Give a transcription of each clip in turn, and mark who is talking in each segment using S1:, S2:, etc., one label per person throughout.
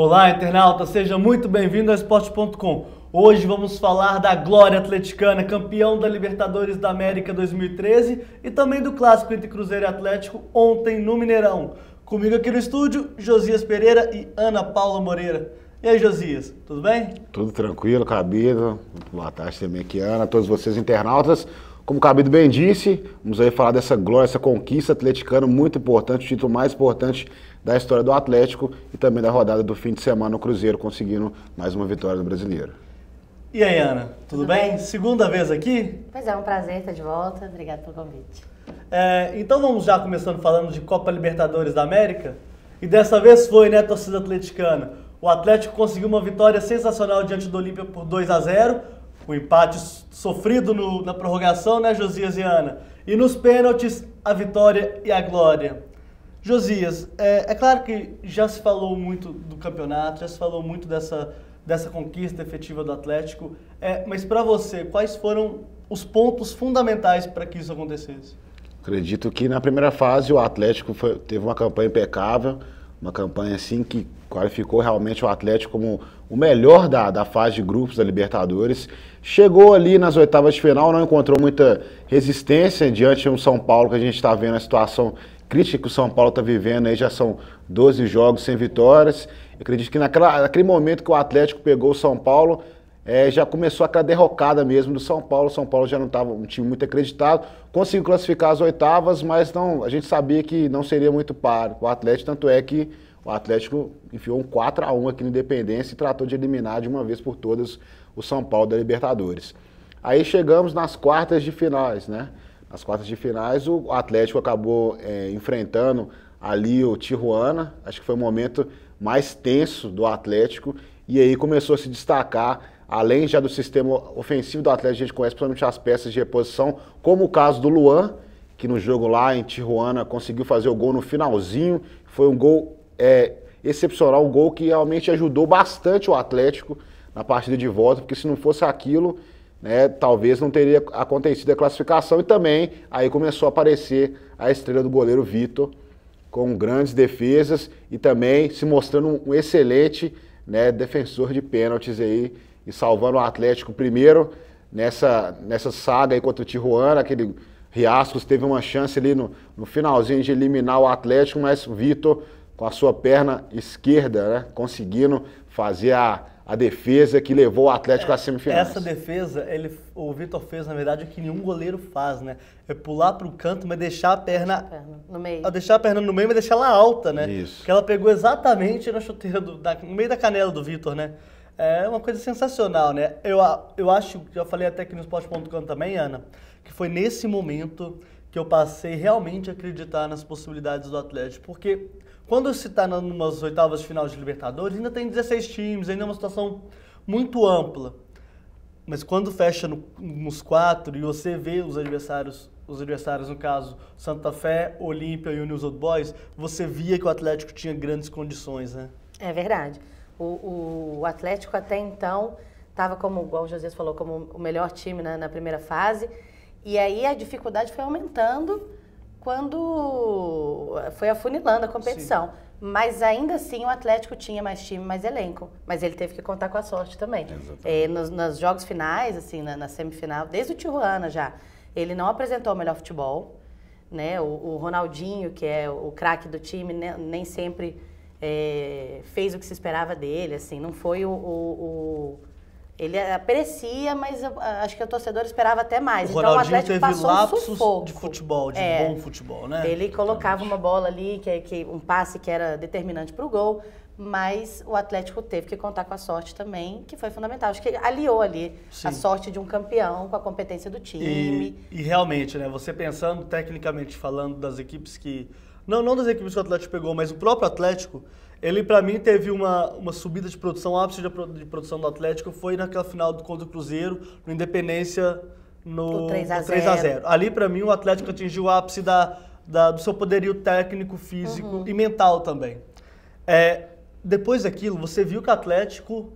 S1: Olá, internauta, seja muito bem-vindo ao Esporte.com. Hoje vamos falar da glória atleticana, campeão da Libertadores da América 2013 e também do clássico entre Cruzeiro e Atlético ontem no Mineirão. Comigo aqui no estúdio, Josias Pereira e Ana Paula Moreira. E aí, Josias, tudo bem?
S2: Tudo tranquilo, Cabido. Boa tarde também aqui, Ana, a todos vocês internautas. Como o Cabido bem disse, vamos aí falar dessa glória, essa conquista atleticana muito importante, o título mais importante da história do Atlético e também da rodada do fim de semana no Cruzeiro, conseguindo mais uma vitória do Brasileiro.
S1: E aí, Ana, tudo bem? Segunda vez aqui?
S3: Pois é, um prazer estar de volta. Obrigada pelo convite.
S1: Então vamos já começando falando de Copa Libertadores da América. E dessa vez foi, né, torcida atleticana. O Atlético conseguiu uma vitória sensacional diante do Olímpia por 2-0. O empate sofrido na prorrogação, né, Josias e Ana? E nos pênaltis, a vitória e a glória. Josias, é claro que já se falou muito do campeonato, já se falou muito dessa conquista efetiva do Atlético, mas para você, quais foram os pontos fundamentais para que isso acontecesse?
S2: Acredito que na primeira fase o Atlético teve uma campanha impecável, uma campanha assim que qualificou realmente o Atlético como o melhor da fase de grupos da Libertadores. Chegou ali nas oitavas de final, não encontrou muita resistência diante de um São Paulo que a gente está vendo a situação crítica que o São Paulo está vivendo, aí já são 12 jogos sem vitórias. Eu acredito que naquele momento que o Atlético pegou o São Paulo, já começou aquela derrocada mesmo do São Paulo. O São Paulo já não estava um time muito acreditado, conseguiu classificar as oitavas, mas não, a gente sabia que não seria muito para o Atlético, tanto é que o Atlético enfiou um 4-1 aqui no Independência e tratou de eliminar de uma vez por todas o São Paulo da Libertadores. Aí chegamos nas quartas de finais, né? Nas quartas de finais o Atlético acabou enfrentando ali o Tijuana, acho que foi o momento mais tenso do Atlético, e aí começou a se destacar, além já do sistema ofensivo do Atlético, a gente conhece principalmente as peças de reposição, como o caso do Luan, que no jogo lá em Tijuana conseguiu fazer o gol no finalzinho, foi um gol excepcional, um gol que realmente ajudou bastante o Atlético na partida de volta, porque se não fosse aquilo, né, talvez não teria acontecido a classificação. E também aí começou a aparecer a estrela do goleiro Vitor, com grandes defesas e também se mostrando um excelente, né, defensor de pênaltis aí e salvando o Atlético primeiro nessa saga aí contra o Tijuana. Aquele Riascos teve uma chance ali no finalzinho de eliminar o Atlético, mas o Vitor, com a sua perna esquerda, né, conseguindo fazer a defesa que levou o Atlético às semifinais.
S1: Essa defesa, o Vitor fez, na verdade, o que nenhum goleiro faz, né? É pular para o canto, mas deixar a perna
S3: no meio.
S1: Deixar a perna no meio, mas deixar ela alta, né?
S2: Isso.
S1: Porque ela pegou exatamente na chuteira, no meio da canela do Vitor, né? É uma coisa sensacional, né? Eu acho, já falei até aqui no Esporte.com também, Ana, que foi nesse momento que eu passei realmente a acreditar nas possibilidades do Atlético, porque quando se está numas oitavas de final de Libertadores, ainda tem 16 times, ainda é uma situação muito ampla. Mas quando fecha nos 4 e você vê os adversários no caso, Santa Fé, Olímpia e o News Old Boys, você via que o Atlético tinha grandes condições, né?
S3: É verdade. O Atlético até então estava como, igual o José falou, como o melhor time na primeira fase. E aí a dificuldade foi aumentando quando foi afunilando a competição. Sim. Mas ainda assim o Atlético tinha mais time, mais elenco. Mas ele teve que contar com a sorte também. Nos jogos finais, assim, na semifinal, desde o Tijuana já, ele não apresentou o melhor futebol, né? O Ronaldinho, que é o craque do time, né, nem sempre fez o que se esperava dele, assim, não foi ele aparecia, mas acho que o torcedor esperava até mais.
S1: O Ronaldinho
S3: então o Atlético
S1: teve
S3: passou
S1: lapsos
S3: um sufoco
S1: de futebol, de bom futebol, né?
S3: Ele colocava uma bola ali, um passe que era determinante para o gol, mas o Atlético teve que contar com a sorte também, que foi fundamental. Acho que aliou ali a sorte de um campeão com a competência do time.
S1: E realmente, né, você pensando tecnicamente falando das equipes que... Não das equipes que o Atlético pegou, mas o próprio Atlético, ele pra mim teve uma subida de produção, o ápice de produção do Atlético foi naquela final contra o Cruzeiro, no Independência, no 3-0. Ali pra mim o Atlético atingiu o ápice do seu poderio técnico, físico e mental também. Depois daquilo, você viu que o Atlético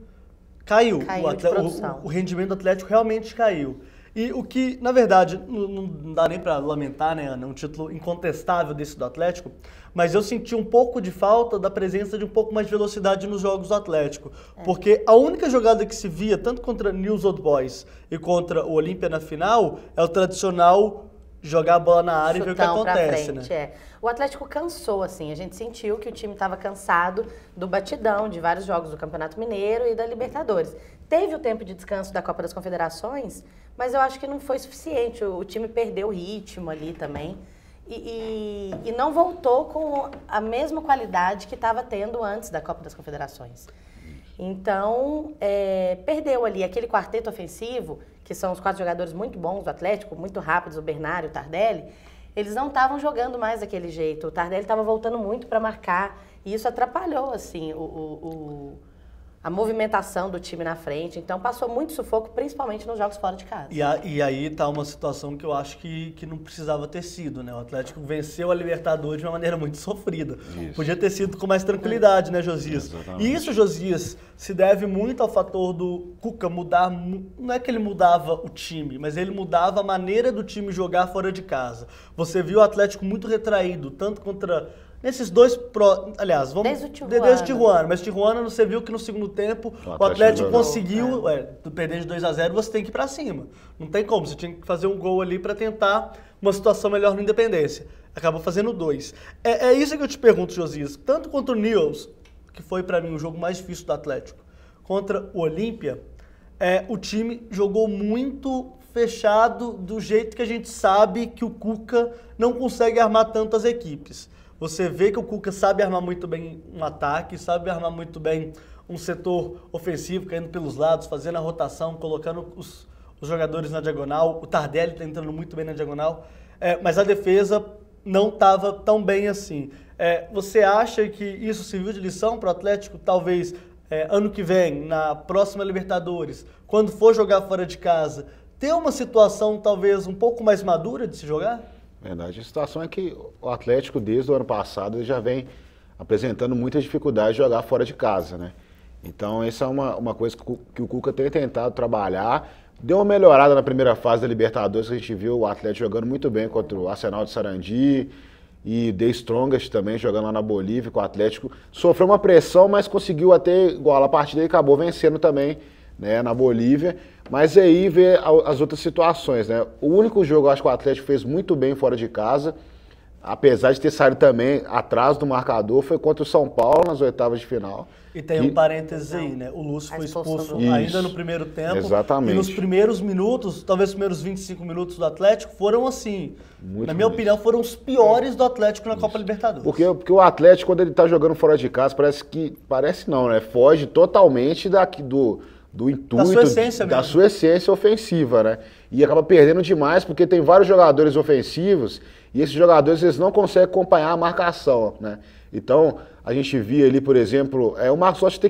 S1: caiu.
S3: De produção.
S1: O rendimento do Atlético realmente caiu. E o que, na verdade, não dá nem para lamentar, né, Ana, um título incontestável desse do Atlético, mas eu senti um pouco de falta da presença de um pouco mais de velocidade nos jogos do Atlético. Porque a única jogada que se via, tanto contra News Old Boys e contra o Olímpia na final, é o tradicional jogar a bola na área e ver o que acontece,
S3: frente,
S1: né?
S3: O Atlético cansou, assim, a gente sentiu que o time estava cansado do batidão de vários jogos do Campeonato Mineiro e da Libertadores. Teve o tempo de descanso da Copa das Confederações, mas eu acho que não foi suficiente, o time perdeu o ritmo ali também e não voltou com a mesma qualidade que estava tendo antes da Copa das Confederações. Então, perdeu ali aquele quarteto ofensivo, que são os 4 jogadores muito bons do Atlético, muito rápidos, o Bernard e o Tardelli, eles não estavam jogando mais daquele jeito. O Tardelli estava voltando muito para marcar e isso atrapalhou, assim, a movimentação do time na frente. Então, passou muito sufoco, principalmente nos jogos fora de casa.
S1: E aí tá uma situação que eu acho que não precisava ter sido, né? O Atlético venceu a Libertadores de uma maneira muito sofrida.
S2: Isso.
S1: Podia ter sido com mais tranquilidade, né, Josias?
S2: Exatamente.
S1: E isso, Josias, se deve muito ao fator do Cuca mudar... Não é que ele mudava o time, mas ele mudava a maneira do time jogar fora de casa. Você viu o Atlético muito retraído, tanto contra... Nesses dois... Aliás, vamos... Desde o Tijuana. Mas Tijuana, você viu que no segundo tempo o Atlético conseguiu... perder de 2-0, você tem que ir pra cima. Não tem como. Você tinha que fazer um gol ali pra tentar uma situação melhor no Independência. Acabou fazendo 2. É isso que eu te pergunto, Josias. Tanto contra o Newell's, que foi pra mim o jogo mais difícil do Atlético, contra o Olímpia, o time jogou muito fechado do jeito que a gente sabe que o Cuca não consegue armar tantas equipes. Você vê que o Cuca sabe armar muito bem um ataque, sabe armar muito bem um setor ofensivo, caindo pelos lados, fazendo a rotação, colocando os jogadores na diagonal. O Tardelli está entrando muito bem na diagonal, mas a defesa não estava tão bem assim. Você acha que isso serviu de lição para o Atlético, talvez ano que vem, na próxima Libertadores, quando for jogar fora de casa, ter uma situação talvez um pouco mais madura de se jogar?
S2: Verdade. A situação é que o Atlético, desde o ano passado, ele já vem apresentando muita dificuldade de jogar fora de casa, né? Então, essa é uma coisa que o Cuca tem tentado trabalhar. Deu uma melhorada na primeira fase da Libertadores, que a gente viu o Atlético jogando muito bem contra o Arsenal de Sarandi e The Strongest também jogando lá na Bolívia com o Atlético. Sofreu uma pressão, mas conseguiu até igualar a partida e acabou vencendo também, né, na Bolívia. Mas aí vê as outras situações, né? O único jogo, eu acho que o Atlético fez muito bem fora de casa, apesar de ter saído também atrás do marcador, foi contra o São Paulo nas oitavas de final.
S1: E tem um parênteses aí, né? O Lúcio foi expulso ainda no primeiro tempo.
S2: Exatamente.
S1: E nos primeiros minutos, talvez os primeiros 25 minutos do Atlético, foram assim, na minha opinião, foram os piores do Atlético na Copa Libertadores.
S2: Porque o Atlético, quando ele tá jogando fora de casa, parece não, né? Foge totalmente do intuito, da sua essência ofensiva, né? E acaba perdendo demais, porque tem vários jogadores ofensivos e esses jogadores eles não conseguem acompanhar a marcação, né? Então, a gente via ali, por exemplo, o Marcos Rocha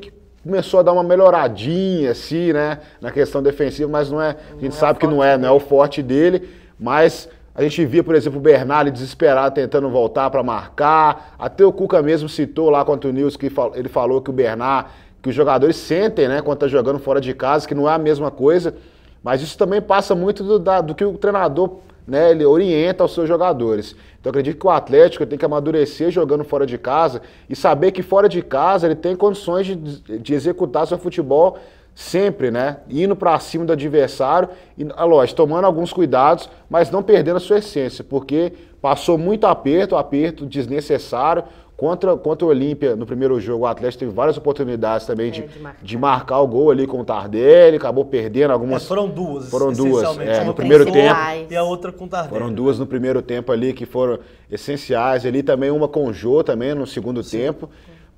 S2: começou a dar uma melhoradinha, assim, né? Na questão defensiva, mas não é, a gente sabe que não é o forte dele, mas a gente via, por exemplo, o Bernard desesperado tentando voltar para marcar, até o Cuca mesmo citou lá contra o Nils, que ele falou que o Bernard, que os jogadores sentem, né, quando tá jogando fora de casa, que não é a mesma coisa, mas isso também passa muito do que o treinador, né, ele orienta aos seus jogadores. Então eu acredito que o Atlético tem que amadurecer jogando fora de casa e saber que fora de casa ele tem condições de executar seu futebol sempre, né, indo para cima do adversário e, lógico, tomando alguns cuidados, mas não perdendo a sua essência, porque passou muito aperto desnecessário. Contra o Olímpia, no primeiro jogo, o Atlético teve várias oportunidades também de marcar o gol ali com o Tardelli, acabou perdendo algumas...
S1: Foram duas,
S2: no primeiro tempo.
S1: E a outra com o Tardelli.
S2: Foram duas no primeiro tempo ali que foram essenciais, ali também uma com o Jô também no segundo tempo,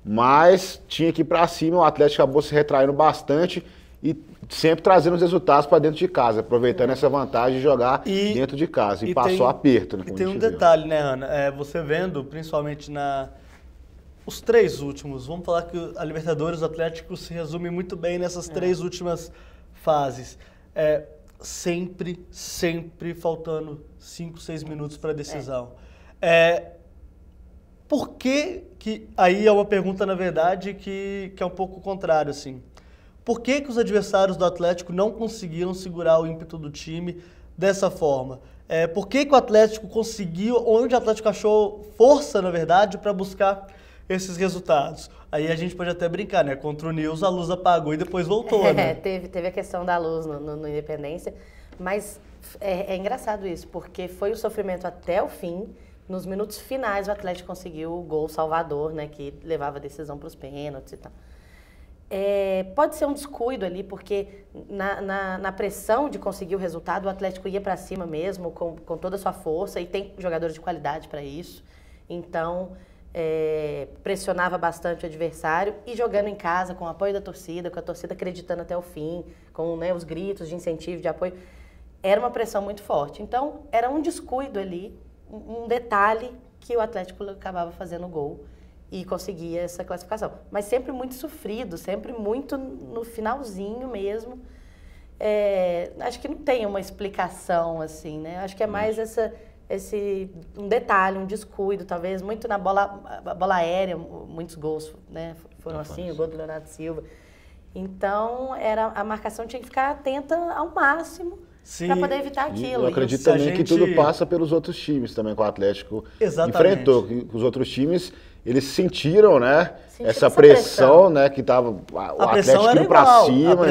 S2: mas tinha que ir pra cima, o Atlético acabou se retraindo bastante e sempre trazendo os resultados para dentro de casa, aproveitando essa vantagem de jogar dentro de casa, e passou aperto. Né,
S1: e tem um detalhe, né, Ana, você vendo, principalmente os 3 últimos, vamos falar que a Libertadores do Atlético se resume muito bem nessas 3 últimas fases. Sempre faltando 5, 6 minutos para a decisão. Por que aí é uma pergunta, na verdade, que é um pouco contrário, assim. por que os adversários do Atlético não conseguiram segurar o ímpeto do time dessa forma? Por que o Atlético conseguiu, onde o Atlético achou força, na verdade, para buscar esses resultados? Aí a gente pode até brincar, né? Contra o Nils, a luz apagou e depois voltou, né?
S3: Teve a questão da luz no Independência, mas é engraçado isso, porque foi o sofrimento até o fim. Nos minutos finais, o Atlético conseguiu o gol salvador, né? Que levava a decisão para os pênaltis e tal. Pode ser um descuido ali, porque na pressão de conseguir o resultado, o Atlético ia para cima mesmo, com toda a sua força, e tem jogadores de qualidade para isso. Então, pressionava bastante o adversário, e jogando em casa, com o apoio da torcida, com a torcida acreditando até o fim, com, né, os gritos de incentivo, de apoio, era uma pressão muito forte. Então, era um descuido ali, um detalhe que o Atlético acabava fazendo o gol e conseguia essa classificação. Mas sempre muito sofrido, sempre muito no finalzinho mesmo. Acho que não tem uma explicação assim, né? Acho que é mais um detalhe, um descuido, talvez, muito na bola aérea, muitos gols, né, foram assim, o gol do Leonardo Silva. Então, a marcação tinha que ficar atenta ao máximo para poder evitar aquilo.
S2: Eu acredito também que tudo passa pelos outros times também, que o Atlético enfrentou. Que os outros times, eles sentiram, né, essa pressão, né, que tava o Atlético indo pra cima,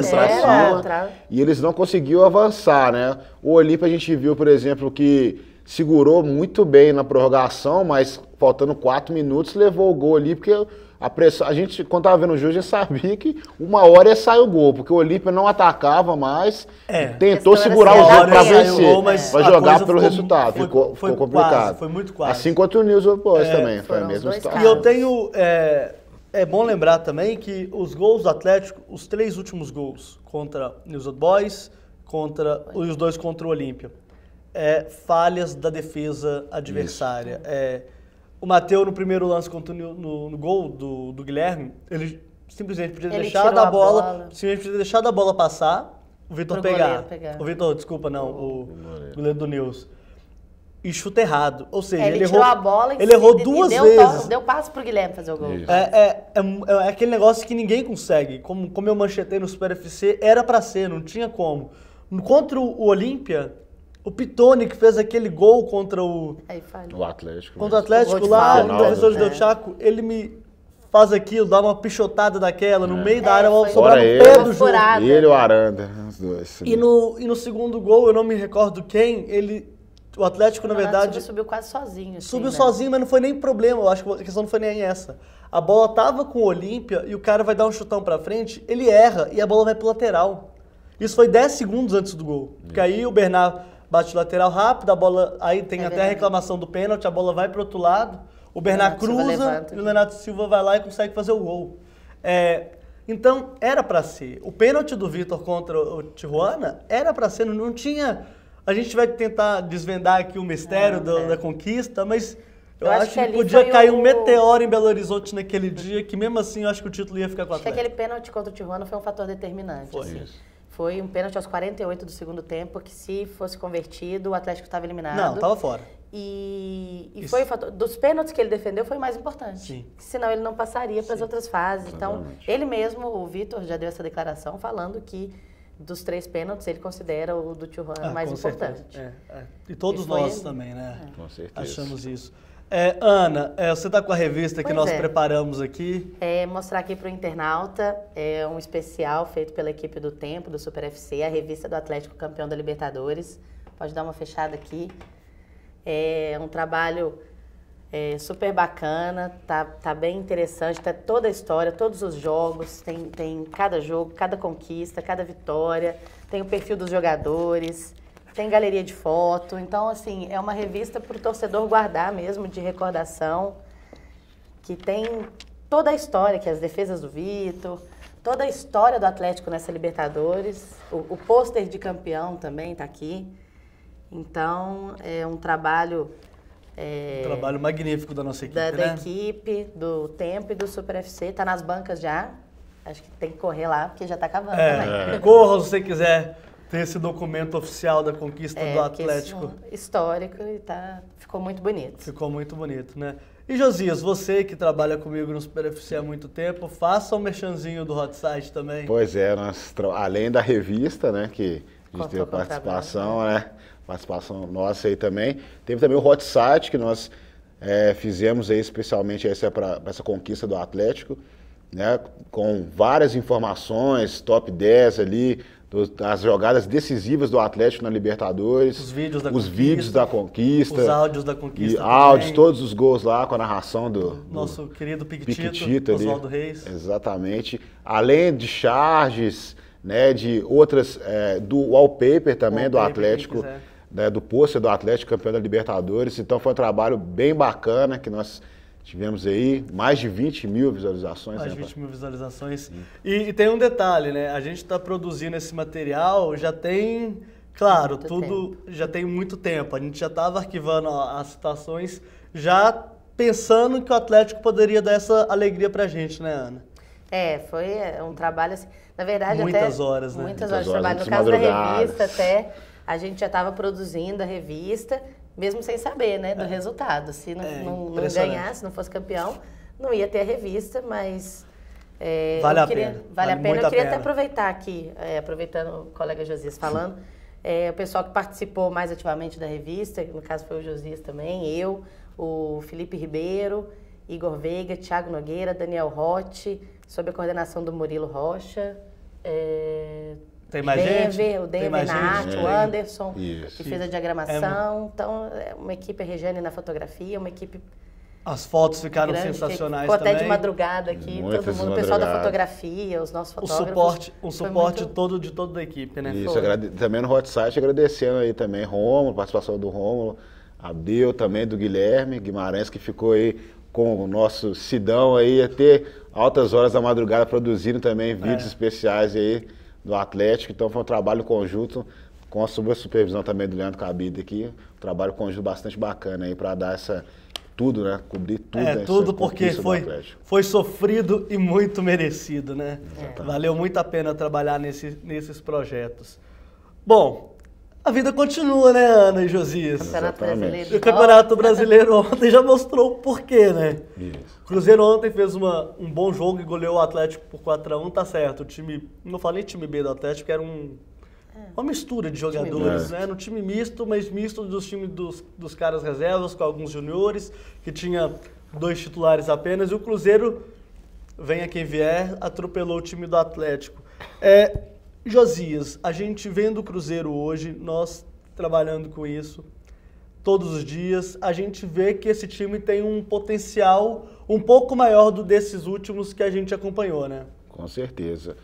S2: e eles não conseguiram avançar, né. O Olímpia a gente viu, por exemplo, que segurou muito bem na prorrogação, mas faltando 4 minutos levou o gol ali, porque a pressão, a gente, quando estava vendo o jogo, já sabia que uma hora ia sair o gol, porque o Olímpia não atacava mais, tentou segurar o jogo para vencer, para jogar pelo resultado. Ficou complicado.
S1: Foi muito quase.
S2: Assim quanto o Nils Boys também, foi a mesma situação.
S1: E eu tenho... É bom lembrar também que os gols do Atlético, os 3 últimos gols contra o Nils Boys, e os 2 contra o Olímpia, falhas da defesa adversária. O Matheus, no primeiro lance no gol do Guilherme, ele simplesmente podia ter deixado a bola passar, o Vitor pegar. O Vitor, desculpa, não, o goleiro do Nils. E chuta errado. Ou seja, ele
S3: tirou a bola
S1: ele errou 2 vezes.
S3: Deu passo pro Guilherme fazer o gol.
S1: É aquele negócio que ninguém consegue. Como eu manchetei no Super FC, era pra ser, não tinha como. Contra o Olímpia, o Pitoni, que fez aquele gol contra o
S2: Atlético.
S1: Contra o Atlético lá, no defensor de Del Chaco, ele me faz aquilo, dá uma pichotada daquela no meio da área, sobrar no pé do jogo.
S2: E ele e o Aranda, os dois.
S1: E no segundo gol, eu não me recordo quem, o Atlético, na verdade...
S3: Subiu quase sozinho. Assim,
S1: subiu sozinho, mas não foi nem problema, eu acho que a questão não foi nem essa. A bola tava com o Olímpia e o cara vai dar um chutão pra frente, ele erra e a bola vai pro lateral. Isso foi 10 segundos antes do gol. Porque aí o Bernard bate lateral rápido, a bola, aí tem até a reclamação do pênalti, a bola vai pro outro lado, o Bernard cruza e o Leonardo Silva vai lá e consegue fazer o gol. Então, era pra ser. O pênalti do Vitor contra o Tijuana era pra ser, não tinha... A gente vai tentar desvendar aqui o mistério da conquista, mas eu acho que podia cair um meteoro em Belo Horizonte naquele dia, que mesmo assim eu acho que o título ia ficar com o Atlético.
S3: Aquele pênalti contra o Tijuana foi um fator determinante.
S1: Foi
S3: assim. Foi um pênalti aos 48 do segundo tempo, que se fosse convertido, o Atlético estava eliminado.
S1: Não, estava fora.
S3: E foi o fator... Dos pênaltis que ele defendeu, foi o mais importante.
S1: Sim.
S3: Senão ele não passaria para as outras fases. Então, ele mesmo, o Vitor, já deu essa declaração falando que dos 3 pênaltis, ele considera o do Tijuana mais importante.
S1: E todos nós também, né?
S2: Com certeza.
S1: Achamos isso. Ana, você está com a revista que nós preparamos aqui.
S3: Mostrar aqui para o internauta, um especial feito pela equipe do Tempo, do Super FC, a revista do Atlético campeão da Libertadores. Pode dar uma fechada aqui. É um trabalho super bacana, tá bem interessante, tá toda a história, todos os jogos, tem cada jogo, cada conquista, cada vitória, tem o perfil dos jogadores, tem galeria de foto. Então, assim, é uma revista para o torcedor guardar mesmo, de recordação, que tem toda a história, que é as defesas do Vitor, toda a história do Atlético nessa Libertadores, o pôster de campeão também está aqui. Então, é um trabalho...
S1: um trabalho magnífico da nossa equipe,
S3: da equipe, do Tempo e do Super FC. Está nas bancas já. Acho que tem que correr lá, porque já está acabando também.
S1: Corra se você quiser ter esse documento oficial da conquista do Atlético.
S3: Histórico e ficou muito bonito.
S1: Ficou muito bonito, né? E Josias, você que trabalha comigo no Super FC há muito tempo, faça um merchanzinho do Hot Site também.
S2: Pois é, além da revista, né, que a gente teve participação, né, participação nossa aí também, teve também o Hot Site, que nós fizemos aí especialmente para essa conquista do Atlético, né, com várias informações, top 10 ali, as jogadas decisivas do Atlético na Libertadores,
S1: os vídeos da conquista,
S2: os
S1: áudios da conquista,
S2: áudios, todos os gols lá com a narração do
S1: nosso querido Piquitito, Oswaldo Reis.
S2: Exatamente. Além de charges, né, de outras, do wallpaper também do Atlético, né, do pôster do Atlético, campeão da Libertadores. Então foi um trabalho bem bacana que nós tivemos aí mais de 20 mil visualizações.
S1: Mais de 20 mil visualizações. E tem um detalhe, né? A gente está produzindo esse material já tem, claro, já tem muito tempo. A gente já estava arquivando as citações, já pensando que o Atlético poderia dar essa alegria pra gente, né, Ana?
S3: Foi um trabalho assim. Na verdade,
S1: muitas horas, né?
S3: Muitas horas de trabalho. No caso da revista, a gente já estava produzindo a revista, mesmo sem saber, né, do resultado. Se não ganhasse, não fosse campeão, não ia ter a revista, mas
S1: vale a pena.
S3: Vale a pena. Eu queria até aproveitar aqui, aproveitando o colega Josias falando, o pessoal que participou mais ativamente da revista, no caso foi o Josias também, eu, o Felipe Ribeiro, Igor Veiga, Thiago Nogueira, Daniel Rotti, sob a coordenação do Murilo Rocha,
S1: tem mais gente?
S3: O Denver na arte, o Anderson,
S2: Isso.
S3: que fez a diagramação. Então, uma equipe, a Regiane na fotografia, uma equipe...
S1: As fotos ficaram sensacionais
S3: ficou
S1: também.
S3: Até de madrugada aqui, todo mundo, o pessoal da fotografia, os nossos fotógrafos.
S1: O suporte todo de toda a equipe, né?
S2: Isso, também no Hot Site, agradecendo aí também Rômulo, participação do Rômulo, Abel também, do Guilherme Guimarães, que ficou aí com o nosso Sidão aí, até altas horas da madrugada produzindo também vídeos especiais aí do Atlético. Então foi um trabalho conjunto com a supervisão também do Leandro Cabide aqui, um trabalho conjunto bastante bacana aí para dar tudo, né? Cobrir tudo.
S1: Tudo porque foi sofrido e muito merecido, né? Valeu muito a pena trabalhar nesses projetos. Bom, a vida continua, né, Ana e Josias?
S3: Campeonato Brasileiro.
S1: E o Campeonato Brasileiro ontem já mostrou o porquê, né?
S2: Isso.
S1: O Cruzeiro ontem fez um bom jogo e goleou o Atlético por 4-1, tá certo. O time, não falei time B do Atlético, era uma mistura de jogadores, né? No time misto, mas misto dos times dos caras reservas, com alguns juniores, que tinha 2 titulares apenas. E o Cruzeiro, venha quem vier, atropelou o time do Atlético. Josias, a gente vendo o Cruzeiro hoje, nós trabalhando com isso todos os dias, a gente vê que esse time tem um potencial um pouco maior desses últimos que a gente acompanhou, né?
S2: Com certeza.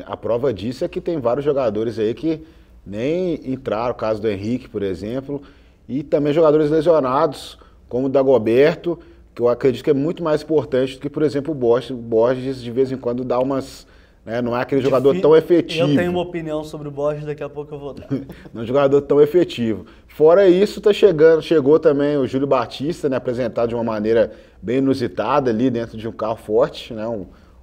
S2: A prova disso é que tem vários jogadores aí que nem entraram, o caso do Henrique, por exemplo, e também jogadores lesionados, como o Dagoberto, que eu acredito que é muito mais importante do que, por exemplo, o Borges de vez em quando dá umas... Não é aquele jogador tão efetivo.
S1: Eu tenho uma opinião sobre o Borges, daqui a pouco eu vou dar.
S2: Não é um jogador tão efetivo. Fora isso, chegou também o Júlio Batista, né, apresentado de uma maneira bem inusitada ali dentro de um carro forte, né,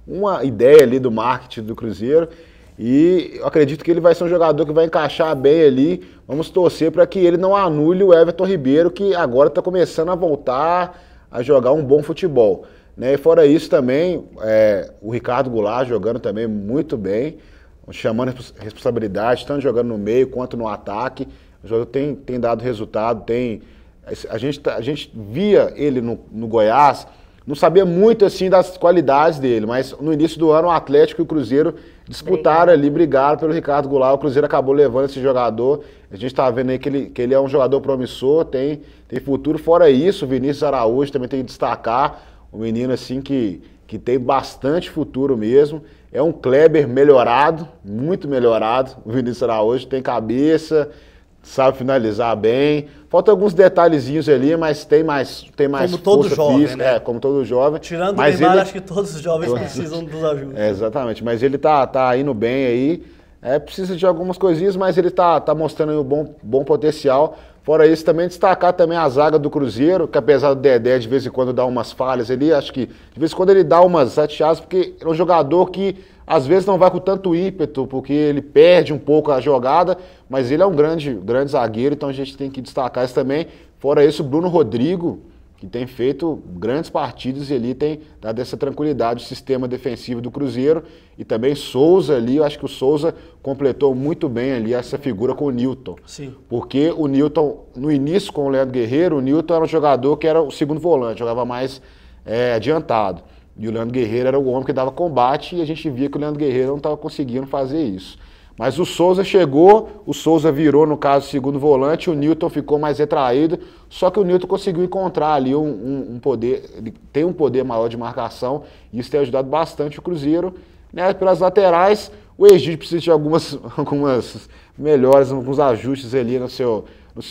S2: uma ideia ali do marketing do Cruzeiro. E eu acredito que ele vai ser um jogador que vai encaixar bem ali. Vamos torcer para que ele não anule o Everton Ribeiro, que agora está começando a voltar a jogar um bom futebol. E fora isso também, o Ricardo Goulart jogando também muito bem, chamando responsabilidade, tanto jogando no meio quanto no ataque. O jogador tem dado resultado, a gente via ele no Goiás, não sabia muito assim das qualidades dele, mas no início do ano o Atlético e o Cruzeiro disputaram ali, brigaram pelo Ricardo Goulart, o Cruzeiro acabou levando esse jogador. A gente está vendo aí que ele é um jogador promissor, tem futuro. Fora isso, o Vinícius Araújo também tem que destacar. Um menino assim que tem bastante futuro mesmo. É um Kleber melhorado, muito melhorado. O Vinícius Araújo tem cabeça, sabe finalizar bem. Faltam alguns detalhezinhos ali, mas tem mais
S1: como todo jovem,
S2: física,
S1: né?
S2: Como todo jovem.
S1: Tirando o Neymar, acho que todos os jovens precisam dos ajudas.
S2: Exatamente, mas ele tá indo bem aí. Precisa de algumas coisinhas, mas ele tá mostrando aí um bom potencial. Fora isso, também destacar também a zaga do Cruzeiro, que apesar do Dedé de vez em quando dar umas falhas ali, acho que de vez em quando ele dá umas chateadas, porque é um jogador que às vezes não vai com tanto ímpeto, porque ele perde um pouco a jogada, mas ele é um grande zagueiro, então a gente tem que destacar isso também. Fora isso, o Bruno Rodrigo, que tem feito grandes partidas e ali tem dado essa tranquilidade ao sistema defensivo do Cruzeiro. E também Souza ali, eu acho que o Souza completou muito bem ali essa figura com o Newton.
S1: Sim.
S2: Porque o Newton, no início com o Leandro Guerreiro, o Newton era um jogador que era o segundo volante, jogava mais adiantado. E o Leandro Guerreiro era o homem que dava combate e a gente via que o Leandro Guerreiro não estava conseguindo fazer isso. Mas o Souza chegou, o Souza virou, no caso, segundo volante, o Newton ficou mais retraído, só que o Newton conseguiu encontrar ali um poder, ele tem um poder maior de marcação, e isso tem ajudado bastante o Cruzeiro. Né? Pelas laterais, o Egídio precisa de algumas melhores, alguns ajustes ali no seu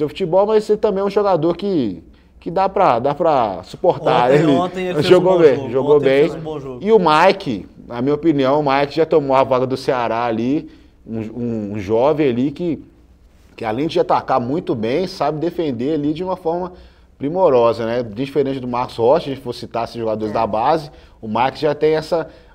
S2: futebol, mas ele também é um jogador que dá pra suportar.
S1: Ontem ele
S2: jogou bem, jogou bem.
S1: Fez um bom jogo.
S2: E o Mike, na minha opinião, o Mike já tomou a vaga do Ceará ali, um jovem ali que além de atacar muito bem, sabe defender ali de uma forma primorosa, né? Diferente do Marcos Rocha, se a gente for citar esses jogadores da base, o Mike já tem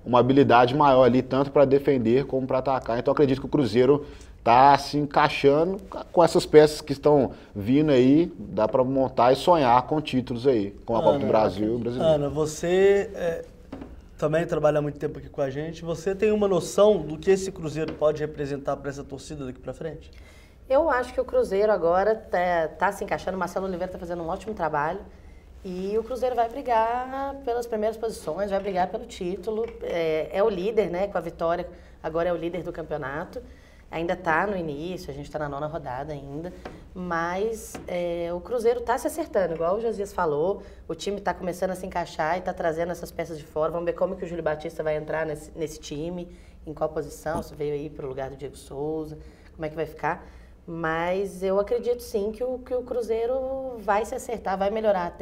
S2: uma habilidade maior ali, tanto para defender como para atacar. Então acredito que o Cruzeiro está se encaixando com essas peças que estão vindo aí, dá para montar e sonhar com títulos aí, com a Copa do Brasil e o Brasileiro.
S1: Ana, você também trabalha há muito tempo aqui com a gente. Você tem uma noção do que esse Cruzeiro pode representar para essa torcida daqui para frente?
S3: Eu acho que o Cruzeiro agora tá se encaixando, o Marcelo Oliveira está fazendo um ótimo trabalho e o Cruzeiro vai brigar pelas primeiras posições, vai brigar pelo título, é o líder, né, com a vitória, agora é o líder do campeonato, ainda está no início, a gente está na 9ª rodada ainda, mas o Cruzeiro está se acertando, igual o Josias falou, o time está começando a se encaixar e está trazendo essas peças de fora, vamos ver como que o Júlio Batista vai entrar nesse time, em qual posição, se veio aí para o lugar do Diego Souza, como é que vai ficar. Mas eu acredito sim que o Cruzeiro vai se acertar, vai melhorar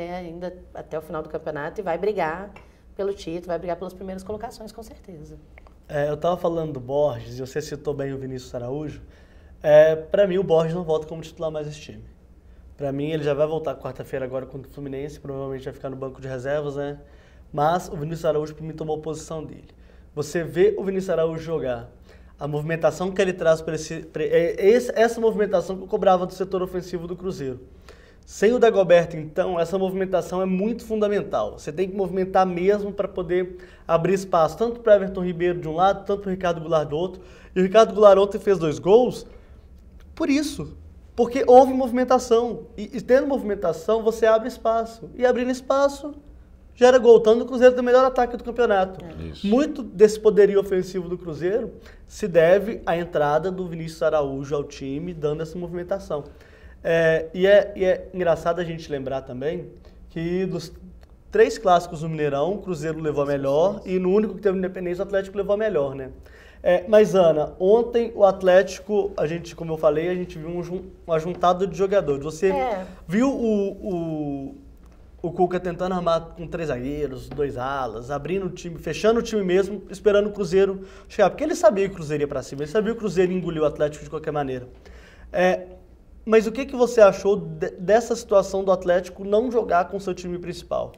S3: até o final do campeonato e vai brigar pelo título, vai brigar pelas primeiras colocações, com certeza.
S1: Eu estava falando do Borges, e você citou bem o Vinícius Araújo. Para mim, o Borges não volta como titular mais desse time. Para mim, ele já vai voltar quarta-feira agora contra o Fluminense, provavelmente vai ficar no banco de reservas, né? Mas o Vinícius Araújo, para mim, tomou a posição dele. Você vê o Vinícius Araújo jogar, a movimentação que ele traz para essa movimentação que eu cobrava do setor ofensivo do Cruzeiro. Sem o Dagoberto, então, essa movimentação é muito fundamental. Você tem que movimentar mesmo para poder abrir espaço, tanto para Everton Ribeiro de um lado, tanto para o Ricardo Goulart do outro. E o Ricardo Goulart ontem fez 2 gols por isso, porque houve movimentação. E tendo movimentação, você abre espaço. E abrindo espaço, gera gol. Tanto o Cruzeiro tem o melhor ataque do campeonato.
S2: Isso.
S1: Muito desse poderio ofensivo do Cruzeiro se deve à entrada do Vinícius Araújo ao time, dando essa movimentação. E é engraçado a gente lembrar também que dos 3 clássicos do Mineirão, o Cruzeiro levou a melhor e no único que teve Independência, o Atlético levou a melhor, né? Mas, Ana, ontem o Atlético, como eu falei, a gente viu uma juntada de jogadores. Você viu o Cuca tentando armar com 3 zagueiros, 2 alas, abrindo o time, fechando o time mesmo, esperando o Cruzeiro chegar. Porque ele sabia que o Cruzeiro ia pra cima, ele sabia que o Cruzeiro engoliu o Atlético de qualquer maneira. Mas o que você achou dessa situação do Atlético não jogar com o seu time principal?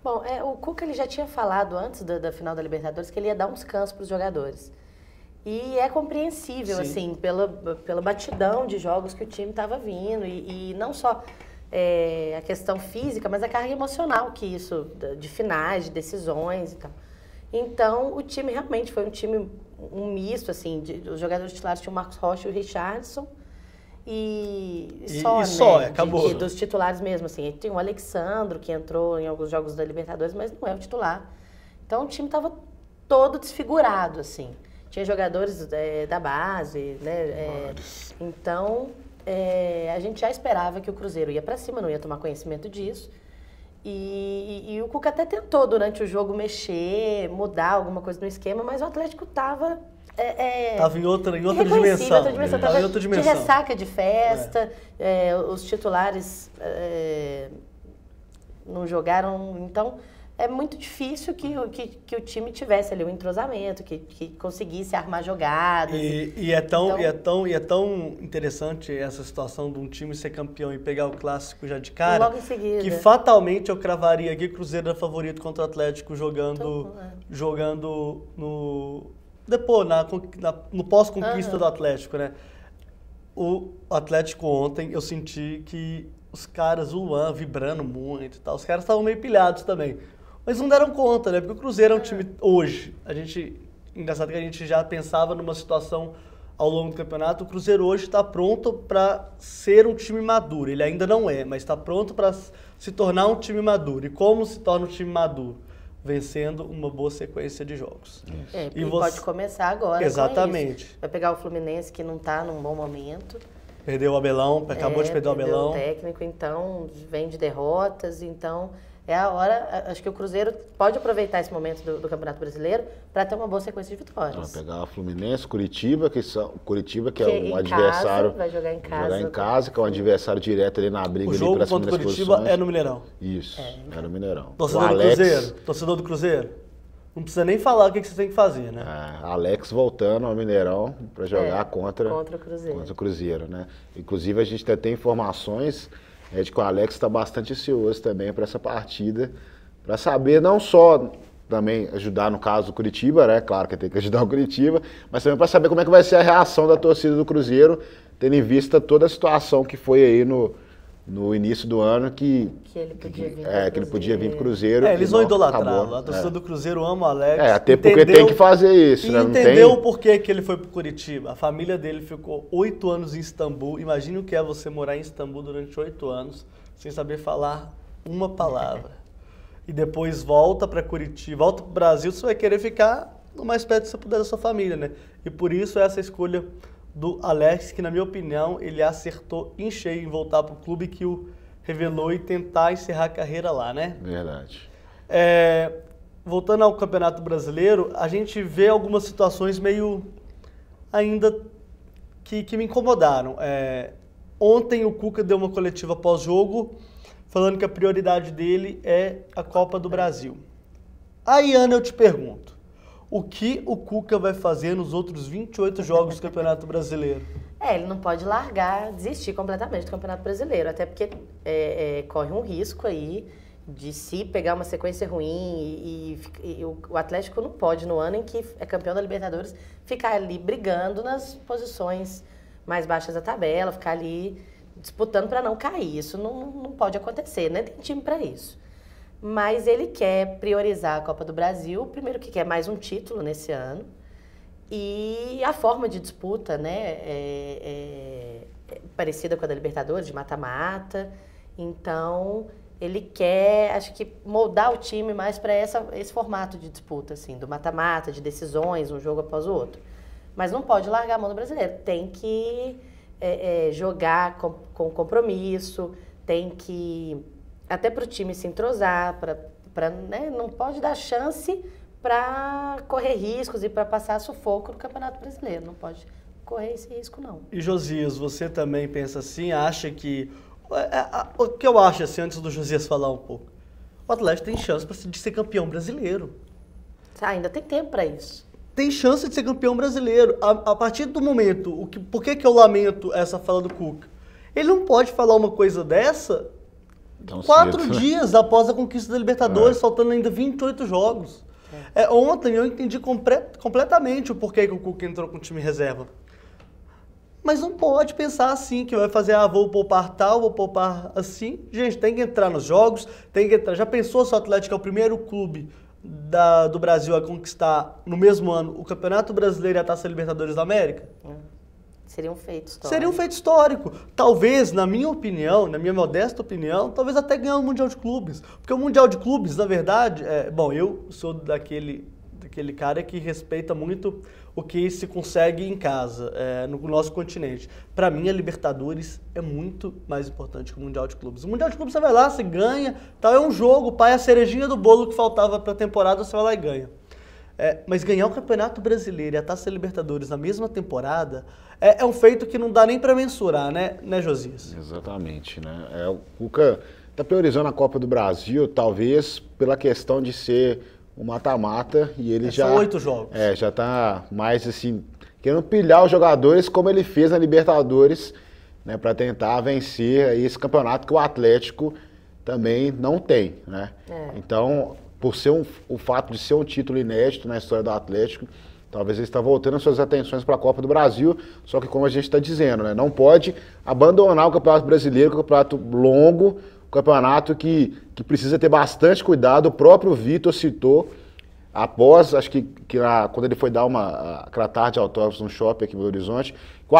S3: Bom, o Cuca ele já tinha falado antes da final da Libertadores que ele ia dar uns cansos para os jogadores. E é compreensível,
S1: Sim.
S3: assim, pela batidão de jogos que o time estava vindo. E não só a questão física, mas a carga emocional que isso, de finais, de decisões e tal. Então, o time realmente foi um misto, assim, os jogadores titulares tinham o Marcos Rocha e o Richarlison. E só,
S1: acabou.
S3: Dos titulares mesmo, assim. Tem o Alexandro, que entrou em alguns jogos da Libertadores, mas não é o titular. Então, o time estava todo desfigurado, assim. Tinha jogadores da base, né? Então, a gente já esperava que o Cruzeiro ia para cima, não ia tomar conhecimento disso. E o Cuca até tentou, durante o jogo, mexer, mudar alguma coisa no esquema, mas o Atlético estava...
S1: Tava em outra dimensão.
S3: Tava em outra dimensão. De ressaca de festa, os titulares não jogaram. Então, é muito difícil que o time tivesse ali um entrosamento, que conseguisse armar jogadas.
S1: E é tão interessante essa situação de um time ser campeão e pegar o clássico já de cara.
S3: Logo em seguida.
S1: Que fatalmente eu cravaria aqui que o Cruzeiro era favorito contra o Atlético jogando depois, no pós-conquista do Atlético, né? O Atlético ontem, eu senti que os caras, o Luan, vibrando muito e tal, os caras estavam meio pilhados também. Mas não deram conta, né? Porque o Cruzeiro é um time, hoje, engraçado que a gente já pensava numa situação ao longo do campeonato, o Cruzeiro hoje está pronto para ser um time maduro. Ele ainda não é, mas está pronto para se tornar um time maduro. E como se torna um time maduro? Vencendo uma boa sequência de jogos.
S3: E pode começar agora.
S1: Exatamente.
S3: Com isso. Vai pegar o Fluminense, que não está num bom momento.
S1: Perdeu o Abelão, acabou de perder o Abelão.
S3: O técnico, então, vem de derrotas, então é a hora. Acho que o Cruzeiro pode aproveitar esse momento do Campeonato Brasileiro para ter uma boa sequência de vitórias.
S2: Vai pegar o Fluminense, Curitiba, que é um adversário.
S3: Vai jogar em casa.
S2: Jogar em casa, que é um adversário direto ali na briga.
S1: O jogo
S2: ali
S1: contra o Curitiba é no Mineirão.
S2: Isso, é no Mineirão.
S1: Torcedor do Cruzeiro. Não precisa nem falar o que você tem que fazer, né?
S2: Alex voltando ao Mineirão para jogar contra o Cruzeiro, né? Inclusive a gente até tem informações de que o Alex está bastante ansioso também para essa partida, para saber não só também ajudar no caso do Curitiba, né? Claro que tem que ajudar o Curitiba, mas também para saber como é que vai ser a reação da torcida do Cruzeiro, tendo em vista toda a situação que foi aí no início do ano que ele podia vir pro Cruzeiro.
S1: Eles vão idolatrá-lo. A torcida do Cruzeiro ama o Alex.
S2: Até porque tem que fazer isso, né?
S1: Entendeu o porquê que ele foi pro Curitiba. A família dele ficou 8 anos em Istambul. Imagine o que é você morar em Istambul durante 8 anos sem saber falar uma palavra. E depois volta para Curitiba, volta pro Brasil, você vai querer ficar o mais perto que você puder da sua família, né? E por isso essa escolha do Alex, que na minha opinião, ele acertou em cheio em voltar para o clube que o revelou e tentar encerrar a carreira lá, né?
S2: Verdade.
S1: Voltando ao Campeonato Brasileiro, a gente vê algumas situações meio ainda que me incomodaram. Ontem o Cuca deu uma coletiva pós-jogo falando que a prioridade dele é a Copa do Brasil. Aí, Ana, eu te pergunto, o que o Cuca vai fazer nos outros 28 jogos do Campeonato Brasileiro?
S3: Ele não pode desistir completamente do Campeonato Brasileiro, até porque corre um risco aí de se pegar uma sequência ruim e o Atlético não pode, no ano em que é campeão da Libertadores, ficar ali brigando nas posições mais baixas da tabela, ficar ali disputando para não cair. Isso não pode acontecer, né? Tem time para isso. Mas ele quer priorizar a Copa do Brasil, primeiro que quer mais um título nesse ano, e a forma de disputa, né, é parecida com a da Libertadores, de mata-mata, então ele quer, acho que, moldar o time mais para esse formato de disputa, assim, do mata-mata, de decisões, um jogo após o outro. Mas não pode largar a mão do brasileiro, tem que jogar com compromisso, tem que... até para o time se entrosar, né, não pode dar chance para correr riscos e para passar sufoco no Campeonato Brasileiro. Não pode correr esse risco, não.
S1: E Josias, você também pensa assim, acha que... O que eu acho, assim, antes do Josias falar um pouco, o Atlético tem chance de ser campeão brasileiro.
S3: Ainda tem tempo para isso.
S1: Tem chance de ser campeão brasileiro. A partir do momento... Por que eu lamento essa fala do Cuca? Ele não pode falar uma coisa dessa... 4 dias após a conquista da Libertadores, faltando ainda 28 jogos. Ontem eu entendi completamente o porquê que o Cuca entrou com o time reserva. Mas não pode pensar assim, que vai fazer, vou poupar tal, vou poupar assim. Gente, tem que entrar nos jogos, tem que entrar. Já pensou se o Atlético é o primeiro clube do Brasil a conquistar, no mesmo ano, o Campeonato Brasileiro e a Taça Libertadores da América?
S3: Seria um feito histórico.
S1: Seria um feito histórico. Talvez, na minha opinião, na minha modesta opinião, talvez até ganhar o Mundial de Clubes. Porque o Mundial de Clubes, na verdade, eu sou daquele cara que respeita muito o que se consegue em casa, no nosso continente. Para mim, a Libertadores é muito mais importante que o Mundial de Clubes. O Mundial de Clubes você vai lá, você ganha, tal, é um jogo, pai, a cerejinha do bolo que faltava para a temporada, você vai lá e ganha. Mas ganhar o Campeonato Brasileiro e a Taça Libertadores na mesma temporada é um feito que não dá nem para mensurar, né, Josias?
S2: Exatamente, né? O Cuca está priorizando a Copa do Brasil, talvez pela questão de ser um mata-mata, e ele já...
S1: São 8 jogos.
S2: Já está mais assim, querendo pilhar os jogadores como ele fez na Libertadores, né, para tentar vencer aí esse campeonato que o Atlético também não tem, né? Então, por ser o fato de ser um título inédito na história do Atlético, Talvez ele está voltando as suas atenções para a Copa do Brasil, só que como a gente está dizendo, né, não pode abandonar o Campeonato Brasileiro, que é um campeonato longo, um campeonato que precisa ter bastante cuidado. O próprio Vitor citou, após, acho que quando ele foi dar aquela tarde de autógrafos no shopping aqui em Belo Horizonte, que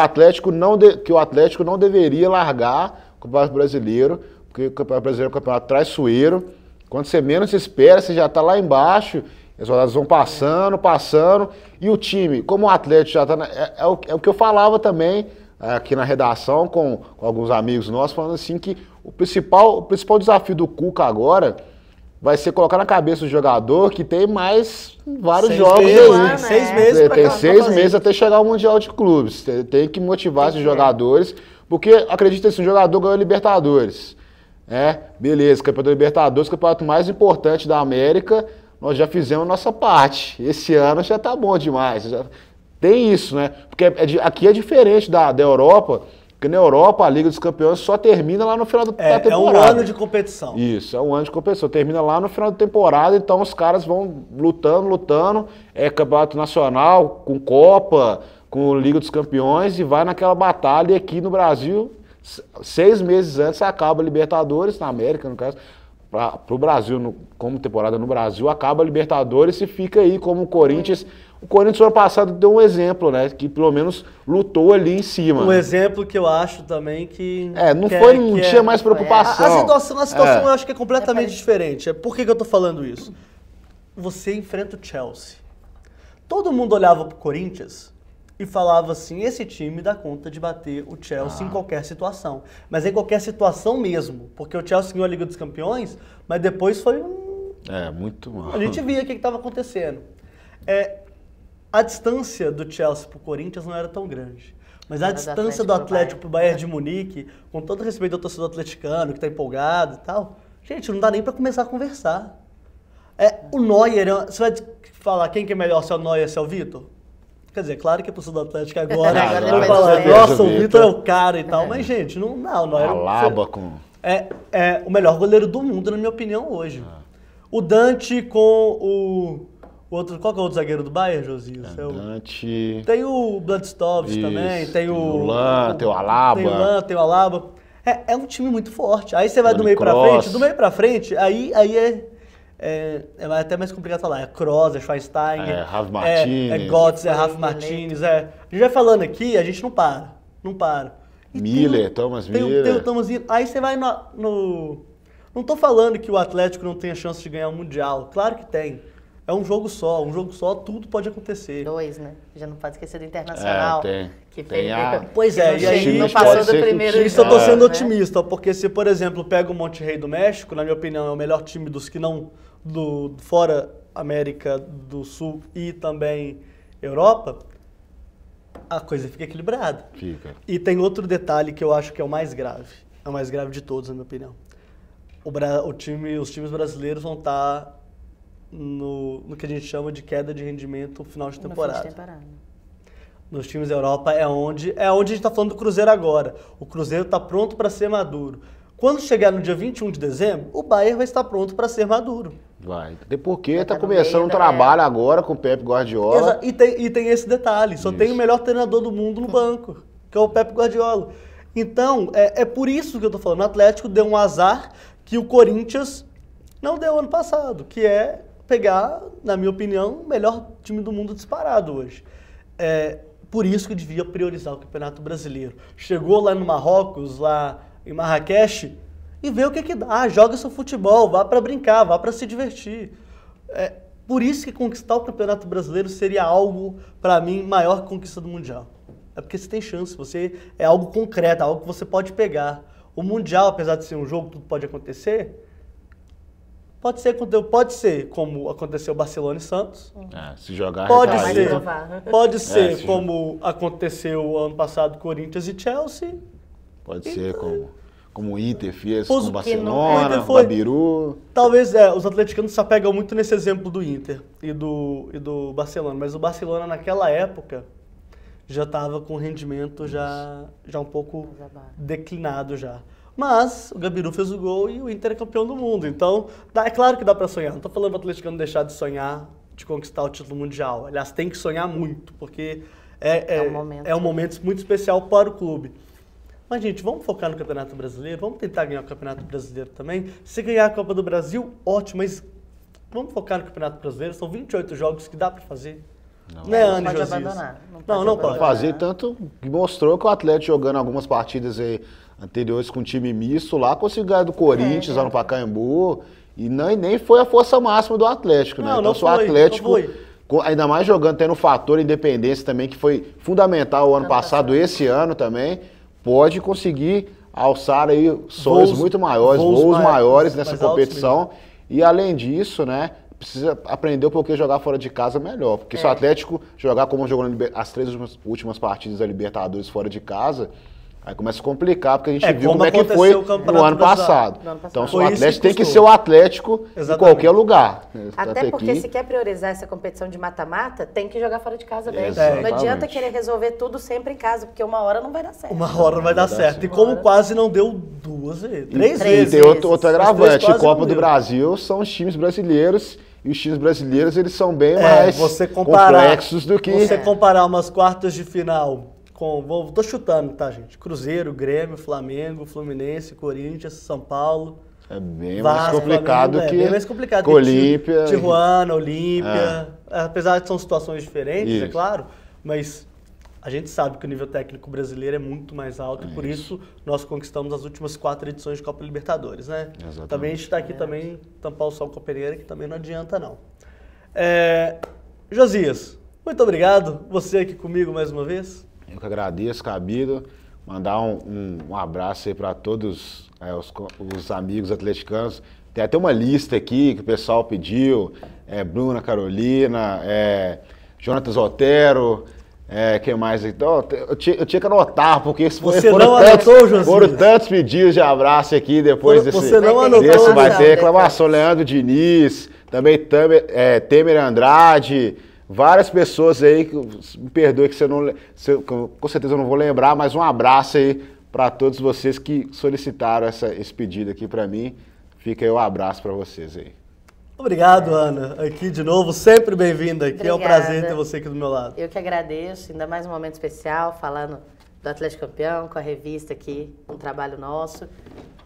S2: o Atlético não deveria largar o Campeonato Brasileiro, porque o Campeonato Brasileiro é um campeonato traiçoeiro. Quando você menos espera, você já está lá embaixo, as rodadas vão passando, e o time, como o Atlético já está... É o que eu falava também aqui na redação com alguns amigos nossos, falando assim que o principal desafio do Cuca agora vai ser colocar na cabeça do jogador que tem mais vários jogos aí.
S1: 6 meses.
S2: Tem 6 meses até chegar ao Mundial de Clubes. Tem que motivar esses jogadores, porque, acredita, se um jogador ganhou Libertadores, beleza, campeão da Libertadores, o campeonato mais importante da América, nós já fizemos a nossa parte. Esse ano já tá bom demais. Tem isso, né? Porque aqui é diferente da Europa, porque na Europa a Liga dos Campeões só termina lá no final da temporada.
S1: É um ano de competição.
S2: Isso, é um ano de competição. Termina lá no final da temporada, então os caras vão lutando. É campeonato nacional, com Copa, com Liga dos Campeões, e vai naquela batalha. E aqui no Brasil, 6 meses antes acaba a Libertadores, na América, no caso. Para o Brasil, como temporada no Brasil, acaba a Libertadores e fica aí como o Corinthians. O Corinthians, no ano passado, deu um exemplo, né? Que pelo menos lutou ali em cima.
S1: Um exemplo que eu acho também que...
S2: não tinha mais preocupação.
S1: A situação eu acho que é completamente diferente. Por que eu tô falando isso? Você enfrenta o Chelsea. Todo mundo olhava pro Corinthians e falava assim, esse time dá conta de bater o Chelsea em qualquer situação. Mas em qualquer situação mesmo. Porque o Chelsea ganhou a Liga dos Campeões, mas depois foi
S2: muito mal.
S1: A gente via o que estava acontecendo. A distância do Chelsea pro Corinthians não era tão grande. Mas a distância do Atlético pro Bayern de Munique, com todo respeito ao torcedor atleticano, que tá empolgado e tal, gente, não dá nem para começar a conversar. O Neuer, você vai falar quem que é melhor, se é o Neuer ou se é o Vitor? Quer dizer, claro que é pro do Atlético agora vai falar, nossa, o Vitor é o cara e tal, mas gente, não, o Neuer é o melhor goleiro do mundo, na minha opinião, hoje. O Dante com o outro, qual que é o outro zagueiro do Bayern, Josias?
S2: Dante...
S1: Tem o Bladistovich também, tem o
S2: Lan, tem o Alaba.
S1: Tem o Alaba. É um time muito forte. Aí você vai do meio pra frente, aí é até mais complicado falar. É Kroos, é Schweinsteiger,
S2: Rafa Martínez.
S1: É Götze, é Rafa Martínez. A gente vai falando aqui, a gente não para.
S2: E Thomas Miller.
S1: Tem o Thomas Miller. Aí você vai no... Não tô falando que o Atlético não tem a chance de ganhar o Mundial. Claro que tem. É um jogo só, tudo pode acontecer.
S3: 2, né? Já não pode esquecer do Internacional.
S2: Que tem a...
S1: Pois é,
S3: e aí... Não passou do primeiro
S1: Isso eu tô sendo otimista, porque se, por exemplo, pega o Monterrey do México, na minha opinião, é o melhor time dos que não... fora América do Sul e também Europa, a coisa fica equilibrada.
S2: Fica.
S1: E tem outro detalhe que eu acho que é o mais grave. É o mais grave de todos, na minha opinião. Os times brasileiros vão estar no que a gente chama de queda de rendimento no final de temporada. Nos times da Europa é onde a gente está falando do Cruzeiro agora. O Cruzeiro está pronto para ser maduro. Quando chegar no dia 21 de dezembro, o Bayern vai estar pronto para ser maduro.
S2: Vai. Até porque está começando um trabalho agora com o Pep Guardiola.
S1: E tem esse detalhe, só tem o melhor treinador do mundo no banco, que é o Pep Guardiola. Então, é por isso que eu estou falando. O Atlético deu um azar que o Corinthians não deu ano passado, que é pegar, na minha opinião, o melhor time do mundo disparado hoje. Por isso que devia priorizar o Campeonato Brasileiro. Chegou lá no Marrocos, lá em Marrakech, e vê o que dá. Joga seu futebol, vá para brincar, vá para se divertir. Por isso que conquistar o Campeonato Brasileiro seria algo, para mim, maior que a conquista do Mundial. É porque você tem chance, é algo concreto, algo que você pode pegar. O Mundial, apesar de ser um jogo, tudo pode acontecer. Pode ser como aconteceu Barcelona e Santos.
S2: Se jogar,
S1: pode ser como aconteceu ano passado Corinthians e Chelsea.
S2: Pode ser como o Inter fez com o Barcelona, o Gabiru.
S1: Talvez os atleticanos se apegam muito nesse exemplo do Inter e do Barcelona, mas o Barcelona naquela época já estava com o rendimento já um pouco declinado já. Mas o Gabiru fez o gol e o Inter é campeão do mundo. Então, é claro que dá para sonhar. Não estou falando para o atleticano deixar de sonhar de conquistar o título mundial. Aliás, tem que sonhar muito, porque
S3: É
S1: um momento muito especial para o clube. Mas, gente, vamos focar no Campeonato Brasileiro, vamos tentar ganhar o Campeonato Brasileiro também. Se ganhar a Copa do Brasil, ótimo, mas vamos focar no Campeonato Brasileiro, são 28 jogos que dá para fazer.
S3: Não pode abandonar.
S1: Não pode.
S2: Fazer tanto que mostrou que o Atlético jogando algumas partidas aí anteriores com time misto lá, conseguiu ganhar do Corinthians lá no Pacaembu, e nem foi a força máxima do Atlético, né? Então, se o Atlético, ainda mais jogando, tendo um fator independência também, que foi fundamental o ano passado, esse ano também, pode conseguir alçar aí sonhos muito maiores, voos maiores nessa competição. E além disso, né, precisa aprender um pouquinho a jogar fora de casa melhor. Porque se o Atlético jogar como jogou as 3 últimas partidas da Libertadores fora de casa, aí começa a complicar, porque a gente viu como é que foi no ano passado. Então, o Atlético tem que ser o Atlético em qualquer lugar.
S3: Até porque se quer priorizar essa competição de mata-mata, tem que jogar fora de casa bem. Não adianta querer resolver tudo sempre em casa, porque uma hora não vai dar certo.
S1: Uma hora não vai dar certo. E como quase não deu 2 vezes, 3 vezes.
S2: E tem outro agravante, Copa do Brasil são os times brasileiros, e os times brasileiros eles são bem mais complexos do que...
S1: Você comparar umas quartas de final... Tô chutando, tá, gente? Cruzeiro, Grêmio, Flamengo, Fluminense, Corinthians, São Paulo.
S2: É bem mais complicado que
S1: bem mais complicado
S2: que Olímpia.
S1: Tijuana, Olímpia. Apesar de são situações diferentes, é claro, mas a gente sabe que o nível técnico brasileiro é muito mais alto e por isso nós conquistamos as últimas 4 edições de Copa Libertadores, né?
S2: Exatamente.
S1: Também a gente está aqui também tampar o sol com a peneira, que também não adianta, não. Josias, muito obrigado. Você aqui comigo mais uma vez.
S2: Eu que agradeço, Cabido. Mandar um abraço aí para todos os amigos atleticanos. Tem até uma lista aqui que o pessoal pediu. Bruna Carolina, Jonatas Otero, quem mais? Então, eu tinha que anotar, porque foram tantos pedidos de abraço aqui depois desse vai ter reclamação. Leandro Diniz, também Temer Andrade. Várias pessoas aí, me perdoe que com certeza eu não vou lembrar, mas um abraço aí para todos vocês que solicitaram esse pedido aqui para mim. Fica aí um abraço para vocês aí.
S1: Obrigado, Ana. Aqui de novo, sempre bem-vinda aqui. Obrigada. É um prazer ter você aqui do meu lado.
S3: Eu que agradeço, ainda mais um momento especial, falando do Atlético Campeão, com a revista aqui, um trabalho nosso.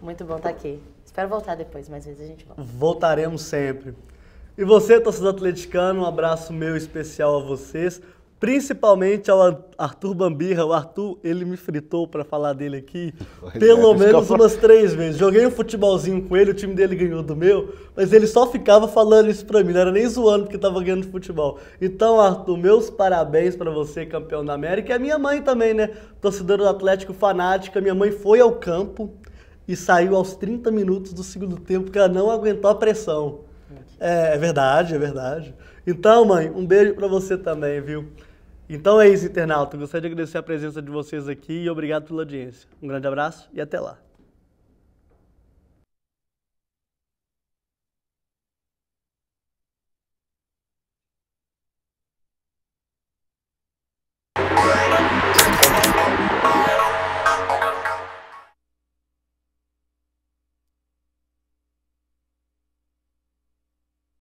S3: Muito bom estar aqui. Espero voltar depois, mais vezes a gente volta.
S1: Voltaremos sempre. E você, torcedor atleticano, um abraço meu especial a vocês, principalmente ao Arthur Bambirra. O Arthur, ele me fritou para falar dele aqui pelo menos umas 3 vezes. Joguei um futebolzinho com ele, o time dele ganhou do meu, mas ele só ficava falando isso para mim, não era nem zoando porque tava ganhando futebol. Então, Arthur, meus parabéns para você, campeão da América. E a minha mãe também, né? Torcedora do Atlético fanática, minha mãe foi ao campo e saiu aos 30 minutos do segundo tempo porque ela não aguentou a pressão. É verdade, é verdade. Então, mãe, um beijo pra você também, viu? Então é isso, internauta. Gostaria de agradecer a presença de vocês aqui e obrigado pela audiência. Um grande abraço e até lá.